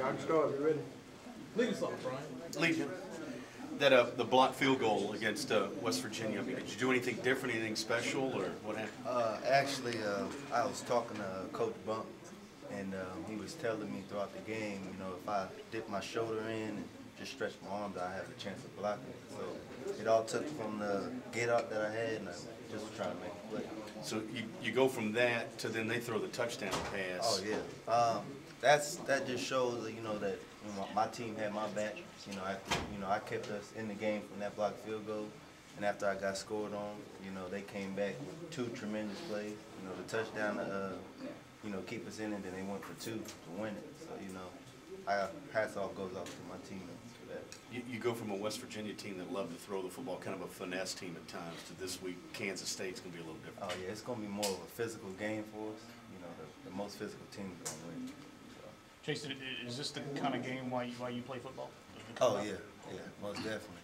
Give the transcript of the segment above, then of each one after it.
Time to start. You ready? Lead us off, Brian. Legion, that the block field goal against West Virginia. I mean, did you do anything different, anything special, or what happened? Actually, I was talking to Coach Bump, and he was telling me throughout the game, you know, if I dip my shoulder in and just stretch my arms, I have a chance of blocking it. So it all took from the get up that I had, and I just was trying to make a play. So you go from that to then they throw the touchdown pass. Oh yeah, that just shows that, you know, that my team had my back. You know, after, I kept us in the game from that blocked field goal, and after I got scored on, you know, they came back with two tremendous plays. You know, the touchdown to keep us in it, and they went for two to win it. So, you know, hats off goes off to my team for that. You go from a West Virginia team that loved to throw the football, kind of a finesse team at times, to this week Kansas State's going to be a little different. Oh yeah, it's going to be more of a physical game for us. You know, the most physical team is going to win. So. Jason, is this the kind of game why you play football? Oh yeah, most definitely.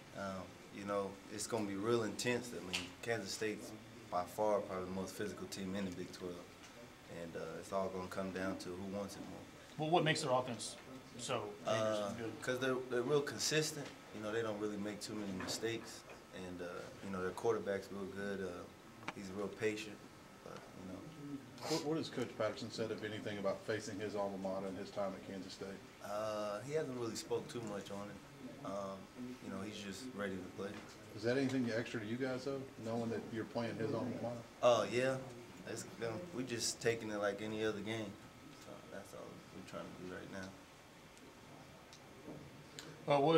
You know, it's going to be real intense. I mean, Kansas State's by far probably the most physical team in the Big 12, and it's all going to come down to who wants it more. Well, what makes their offense so dangerous and good? Because they're real consistent. You know, they don't really make too many mistakes, and you know, their quarterback's real good. He's real patient. But, you know. What has Coach Patterson said, if anything, about facing his alma mater and his time at Kansas State? He hasn't really spoke too much on it. You know, he's just ready to play. Is that anything extra to you guys, though, knowing that you're playing his alma mater? Oh yeah, we're just taking it like any other game. So that's all we're trying to do right now. Well,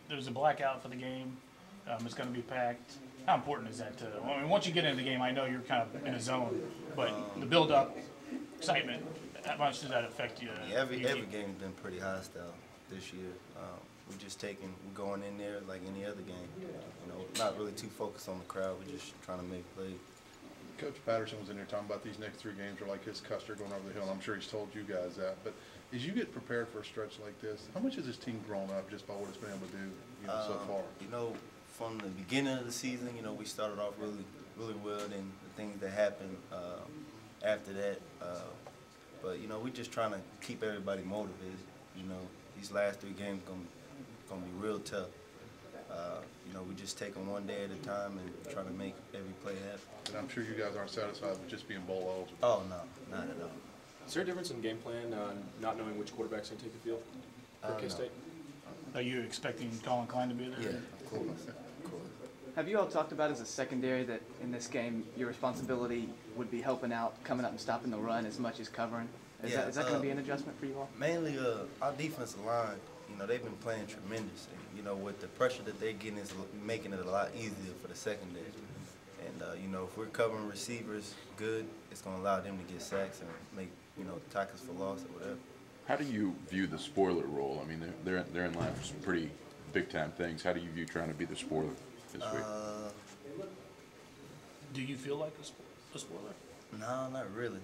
there's a blackout for the game. It's going to be packed. How important is that? I mean, once you get into the game, I know you're kind of in a zone, but the build-up, excitement, how much does that affect you? Yeah, every game's been pretty hostile this year. We're going in there like any other game. You know, not really too focused on the crowd. We're just trying to make plays. Coach Patterson was in there talking about these next three games are like his Custer going over the hill. I'm sure he's told you guys that. But as you get prepared for a stretch like this, how much has this team grown up just by what it's been able to do, so far? You know, from the beginning of the season, you know, we started off really well, and the things that happened after that. But you know, we're just trying to keep everybody motivated. You know, these last three games gonna be real tough. You know, we just take them one day at a time and try to make every play happen. And I'm sure you guys aren't satisfied with just being bowl eligible. Oh no, not at all. Is there a difference in game plan, not knowing which quarterback's going to take the field for K-State? Are you expecting Colin Klein to be there? Yeah, of course. Have you all talked about as a secondary that in this game your responsibility would be helping out, coming up and stopping the run as much as covering? Is that going to be an adjustment for you all? Mainly our defensive line, you know, they've been playing tremendous. And, you know, with the pressure that they're getting, is making it a lot easier for the secondary. And, you know, if we're covering receivers good, it's going to allow them to get sacks and make, you know, tackles for loss or whatever. How do you view the spoiler role? I mean, they're in line for some pretty big-time things. How do you view trying to be the spoiler this week? Do you feel like a spoiler? No, not really.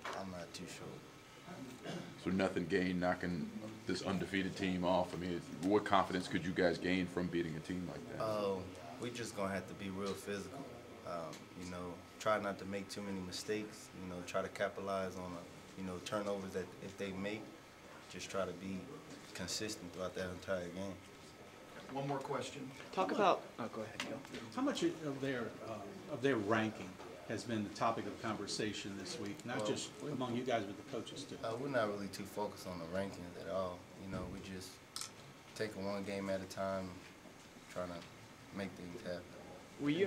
I'm not too sure. So nothing gained knocking this undefeated team off? I mean, what confidence could you guys gain from beating a team like that? We're just going to have to be real physical. You know, try not to make too many mistakes. You know, try to capitalize on, turnovers that if they make, just try to be consistent throughout that entire game. One more question. Talk about. Oh, go ahead, Gil. How much of their ranking has been the topic of conversation this week? Not just among you guys, but the coaches too. We're not really too focused on the rankings at all. You know, we just taking one game at a time, trying to make things happen. Were you